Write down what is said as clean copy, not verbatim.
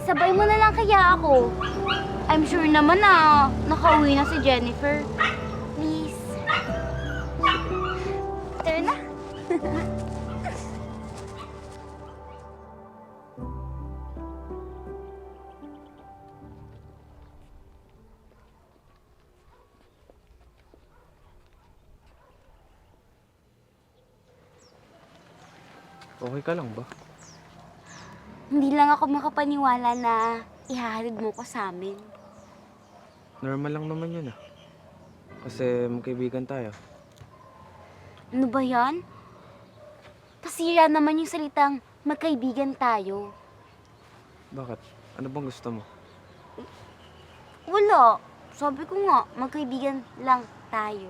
Sabay mo na lang kaya ako. I'm sure naman na nakauwi na si Jennifer. Please. Tara na. Okay ka lang ba? Hindi lang ako makapaniwala na ihahalid mo ko sa amin. Normal lang naman yun ah. Kasi magkaibigan tayo. Ano ba yan? Pasira naman yung salitang magkaibigan tayo. Bakit? Ano bang gusto mo? Wala. Sabi ko nga, magkaibigan lang tayo.